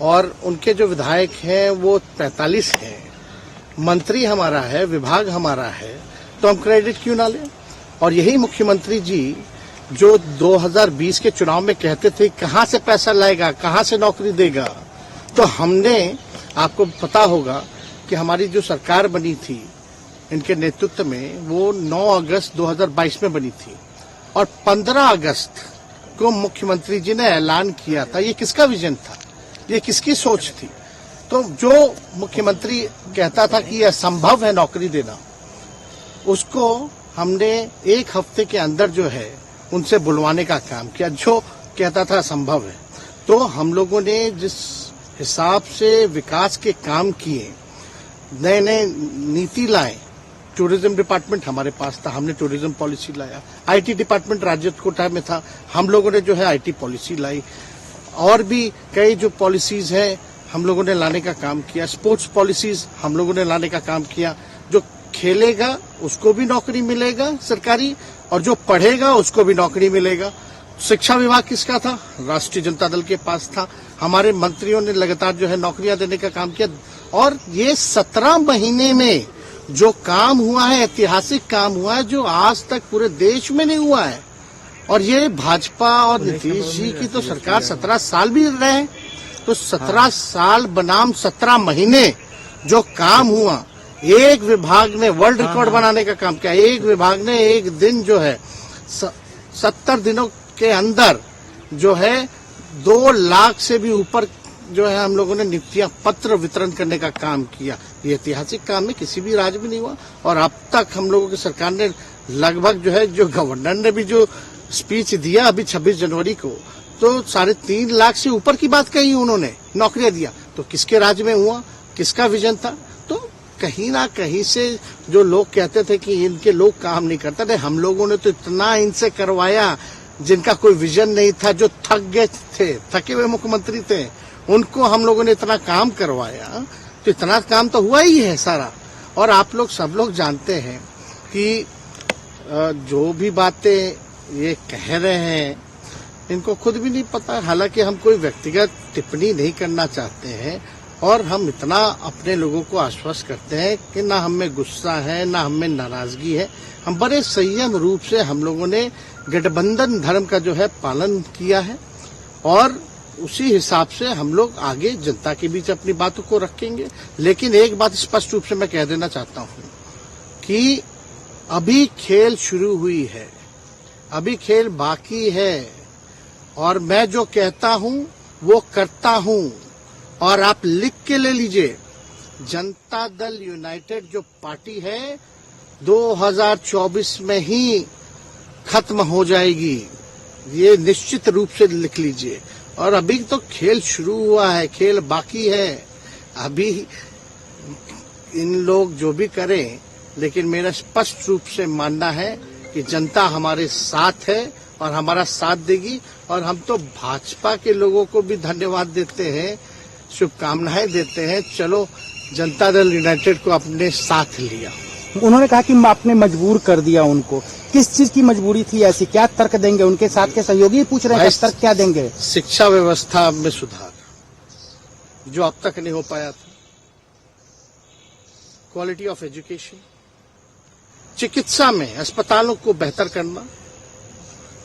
और उनके जो विधायक हैं वो 45 हैं, मंत्री हमारा है, विभाग हमारा है, तो हम क्रेडिट क्यों ना लें। और यही मुख्यमंत्री जी जो 2020 के चुनाव में कहते थे कहां से पैसा लाएगा, कहां से नौकरी देगा, तो हमने, आपको पता होगा कि हमारी जो सरकार बनी थी इनके नेतृत्व में, वो 9 अगस्त 2022 में बनी थी और 15 अगस्त को मुख्यमंत्री जी ने ऐलान किया था। ये किसका विजन था, ये किसकी सोच थी। तो जो मुख्यमंत्री कहता था कि यह असंभव है नौकरी देना, उसको हमने एक हफ्ते के अंदर जो है उनसे बुलवाने का काम किया, जो कहता था असंभव है। तो हम लोगों ने जिस हिसाब से विकास के काम किए, नए नए नीति लाए, टूरिज्म डिपार्टमेंट हमारे पास था, हमने टूरिज्म पॉलिसी लाया। आईटी डिपार्टमेंट राज्य कोटा में था, हम लोगों ने जो है आईटी पॉलिसी लाई। और भी कई जो पॉलिसीज हैं हम लोगों ने लाने का काम किया। स्पोर्ट्स पॉलिसीज हम लोगों ने लाने का काम किया। जो खेलेगा उसको भी नौकरी मिलेगा सरकारी, और जो पढ़ेगा उसको भी नौकरी मिलेगा। शिक्षा विभाग किसका था, राष्ट्रीय जनता दल के पास था। हमारे मंत्रियों ने लगातार जो है नौकरियां देने का काम किया। और ये 17 महीने में जो काम हुआ है, ऐतिहासिक काम हुआ है, जो आज तक पूरे देश में नहीं हुआ है। और ये भाजपा और नीतीश जी की तो सरकार 17 साल भी रहे, तो 17 साल बनाम 17 महीने जो काम हुआ, एक विभाग ने वर्ल्ड रिकॉर्ड बनाने का काम किया। एक विभाग ने एक दिन जो है 70 दिनों के अंदर जो है 2 लाख से भी ऊपर जो है हम लोगों ने नियुक्तियां पत्र वितरण करने का काम किया। ये ऐतिहासिक काम है, किसी भी राज्य में नहीं हुआ। और अब तक हम लोगों की सरकार ने लगभग जो है, जो गवर्नर ने भी जो स्पीच दिया अभी 26 जनवरी को, तो 3.5 लाख से ऊपर की बात कही उन्होंने, नौकरियां दिया। तो किसके राज्य में हुआ, किसका विजन था। तो कहीं ना कहीं से जो लोग कहते थे कि इनके लोग काम नहीं करते थे, हम लोगों ने तो इतना इनसे करवाया जिनका कोई विजन नहीं था, जो थक गए थे, थके हुए मुख्यमंत्री थे, उनको हम लोगों ने इतना काम करवाया। तो इतना काम तो हुआ ही है सारा। और आप लोग सब लोग जानते हैं कि जो भी बातें ये कह रहे हैं इनको खुद भी नहीं पता। हालांकि हम कोई व्यक्तिगत टिप्पणी नहीं करना चाहते हैं, और हम इतना अपने लोगों को आश्वस्त करते हैं कि ना हमें गुस्सा है, ना हमें नाराजगी है। हम बड़े संयम रूप से हम लोगों ने गठबंधन धर्म का जो है पालन किया है, और उसी हिसाब से हम लोग आगे जनता के बीच अपनी बातों को रखेंगे। लेकिन एक बात स्पष्ट रूप से मैं कह देना चाहता हूं कि अभी खेल शुरू हुई है, अभी खेल बाकी है, और मैं जो कहता हूं वो करता हूं। और आप लिख के ले लीजिए, जनता दल यूनाइटेड जो पार्टी है 2024 में ही खत्म हो जाएगी, ये निश्चित रूप से लिख लीजिए। और अभी तो खेल शुरू हुआ है, खेल बाकी है। अभी इन लोग जो भी करें, लेकिन मेरा स्पष्ट रूप से मानना है कि जनता हमारे साथ है और हमारा साथ देगी। और हम तो भाजपा के लोगों को भी धन्यवाद देते हैं, शुभकामनाएं देते हैं। चलो, जनता दल यूनाइटेड को अपने साथ लिया। उन्होंने कहा कि आपने मजबूर कर दिया उनको। किस चीज की मजबूरी थी ऐसी, क्या तर्क देंगे? उनके साथ के सहयोगी पूछ रहे हैं, तर्क क्या देंगे? शिक्षा व्यवस्था में सुधार जो अब तक नहीं हो पाया था, क्वालिटी ऑफ एजुकेशन, चिकित्सा में अस्पतालों को बेहतर करना,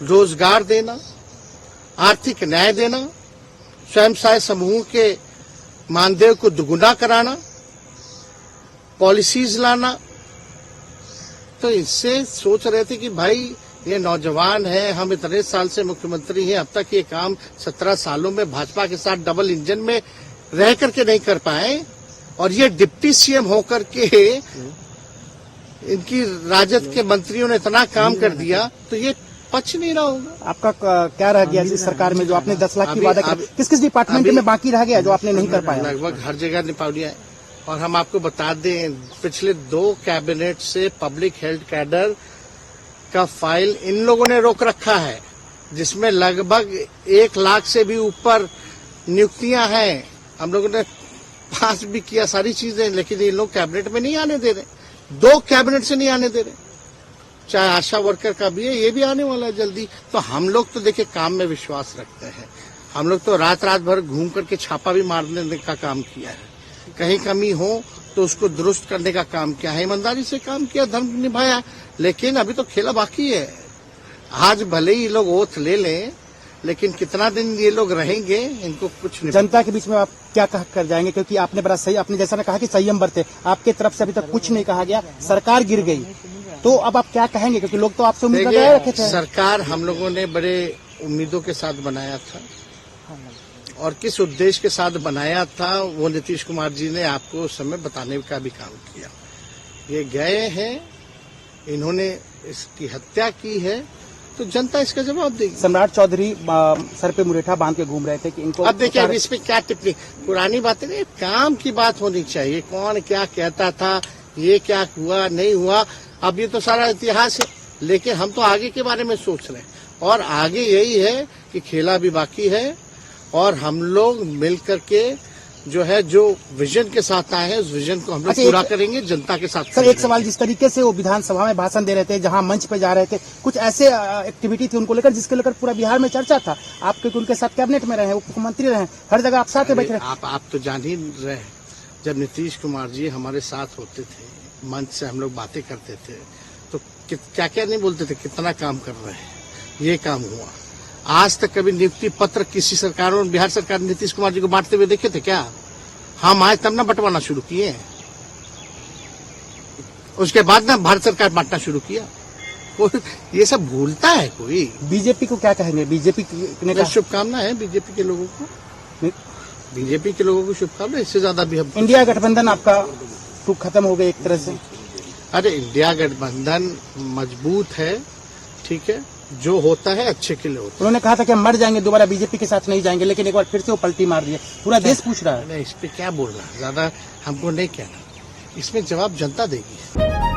रोजगार देना, आर्थिक न्याय देना, स्वयं सहायता समूह के मानदेय को दुगुना कराना, पॉलिसीज लाना। तो इससे सोच रहे थे कि भाई ये नौजवान है, हम इतने साल से मुख्यमंत्री हैं, अब तक ये काम 17 सालों में भाजपा के साथ डबल इंजन में रह करके नहीं कर पाए, और ये डिप्टी सीएम होकर के इनकी राजद के मंत्रियों ने इतना काम कर दिया, तो ये पच नहीं रहा होगा। आपका क्या रह गया इस सरकार में, जो आपने 10 लाख की वादा किया, किस किस डिपार्टमेंट में बाकी रह गया जो आपने नहीं कर पाया? लगभग हर जगह निपा दिया है। और हम आपको बता दें, पिछले 2 कैबिनेट से पब्लिक हेल्थ कैडर का फाइल इन लोगों ने रोक रखा है, जिसमें लगभग 1 लाख से भी ऊपर नियुक्तियां हैं। हम लोगों ने पास भी किया सारी चीजें, लेकिन ये लोग कैबिनेट में नहीं आने दे रहे। 2 कैबिनेट से नहीं आने दे रहे। चाहे आशा वर्कर का भी है, ये भी आने वाला है जल्दी। तो हम लोग तो देखिए काम में विश्वास रखते हैं। हम लोग तो रात रात भर घूम करके छापा भी मारने का काम किया है, कहीं कमी हो तो उसको दुरुस्त करने का काम किया है, ईमानदारी से काम किया, धर्म निभाया। लेकिन अभी तो खेला बाकी है। आज भले ही लोग ओथ ले लें, लेकिन कितना दिन ये लोग रहेंगे, इनको कुछ नहीं। जनता के बीच में आप क्या कह कर जाएंगे, क्योंकि आपने बड़ा सही, आपने जैसा ने कहा कि संयम बरते, आपके तरफ से अभी तक कुछ नहीं कहा गया, सरकार गिर गई, तो अब आप क्या कहेंगे, क्योंकि लोग तो आपसे उम्मीद लगाए रखे थे। सरकार हम लोगों ने बड़े उम्मीदों के साथ बनाया था, और किस उद्देश्य के साथ बनाया था वो नीतीश कुमार जी ने आपको उस समय बताने का भी काम किया। ये गए हैं, इन्होंने इसकी हत्या की है, तो जनता इसका जवाब देगी। सम्राट चौधरी सर पे मुरेठा बांध के घूम रहे थे कि इनको, अब देखिए अब इस पे क्या टिप्पणी, पुरानी बातें नहीं, काम की बात होनी चाहिए। कौन क्या कहता था, ये क्या हुआ नहीं हुआ, अब ये तो सारा इतिहास है। लेकिन हम तो आगे के बारे में सोच रहे हैं, और आगे यही है कि खेला भी बाकी है, और हम लोग मिल करके जो है, जो विजन के साथ आए हैं, उस विजन को हम लोग पूरा करेंगे, जनता के साथ। सर एक सवाल, जिस तरीके से वो विधानसभा में भाषण दे रहे थे, जहां मंच पे जा रहे थे, कुछ ऐसे एक्टिविटी थी उनको लेकर जिसके लेकर पूरा बिहार में चर्चा था। आप क्योंकि उनके साथ कैबिनेट में रहे, उप मुख्यमंत्री रहे, हर जगह आप साथ बैठे रहे। आप तो जान ही रहे हैं, जब नीतीश कुमार जी हमारे साथ होते थे, मंच से हम लोग बातें करते थे, तो क्या क्या नहीं बोलते थे, कितना काम कर रहे हैं, ये काम हुआ। आज तक कभी नियुक्ति पत्र किसी सरकारों ने, बिहार सरकार ने नीतीश कुमार जी को बांटते हुए देखे थे क्या? हम आए तब ना बंटवाना शुरू किए, उसके बाद ना भारत सरकार बांटना शुरू किया। ये सब भूलता है कोई? बीजेपी को क्या कहेंगे? बीजेपी ने कहा शुभकामना है बीजेपी के लोगों को, बीजेपी के लोगों को शुभकामना। इससे ज्यादा भी हम, इंडिया गठबंधन आपका तो खत्म हो गया एक तरह से। अरे इंडिया गठबंधन मजबूत है, ठीक है, जो होता है अच्छे के लिए होता है। उन्होंने कहा था कि हम मर जाएंगे, दोबारा बीजेपी के साथ नहीं जाएंगे, लेकिन एक बार फिर से वो पलटी मार दिए, पूरा देश पूछ रहा है। इस पे क्या बोल रहा है, ज्यादा हमको नहीं कहना, इसमें जवाब जनता देगी।